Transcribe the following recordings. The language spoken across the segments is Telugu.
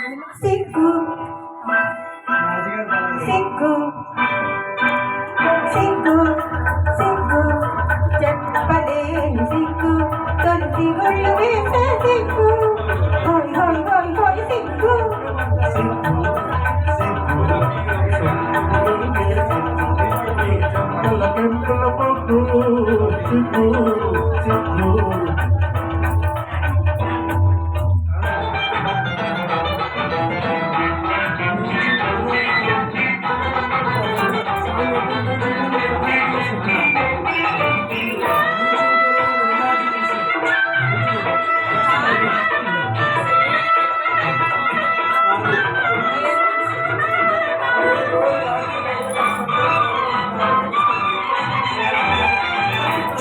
సిగ్గు సిగ్గు సిగ్గు సిగ్గు చెప్పలేని సిగ్గు తొలిసి గొళ్ళు వేసే సిగ్గు హోయ్ హోయ్ హోయ్ హోయ్ సిగ్గు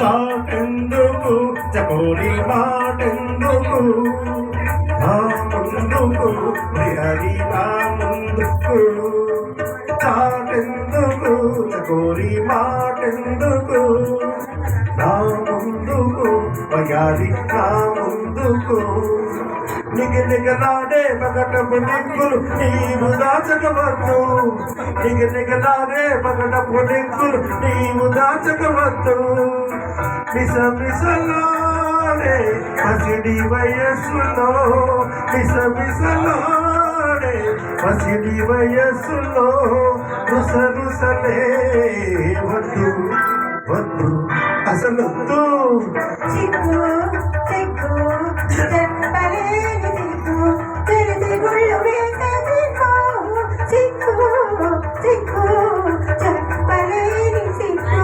చాటెందుకు చకోరి మాటెందుకు నా ముందుకు హరి నా ముందుకు చాటెందుకు చకోరి మాటెందుకు నా ముందుకు వయారి నా ముందుకు నిగనిగలాడే పగటపు నిగ్గులు నీవు దాచకవద్దు నిగనిగలాడే పగటపు నిగ్గులు నీవు దాచకవద్దు మిసమిసలాడే పసిడి వయస్సులో మిసమిసలాడే పసిడి వయస్సులో రుసరుసలే వద్దు వద్దు అసలొద్దు సిగ్గు సిగ్గు చెప్పలేని సిగ్గు తెలిసి గుళ్ళు వేసే సిగ్గు సిగ్గు సిగ్గు చెప్పలేని సిగ్గు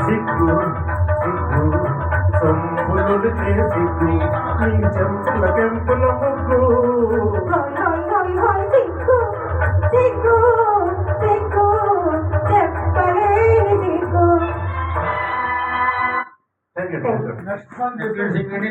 సిగ్గు సిగ్గు సొంపులు సిగ్గు నీ చెంపుల కెంపుల ముగ్గు సిగ్గు సిగ్గు సిగ్గు చెప్పలేని సిగ్గు. Thank you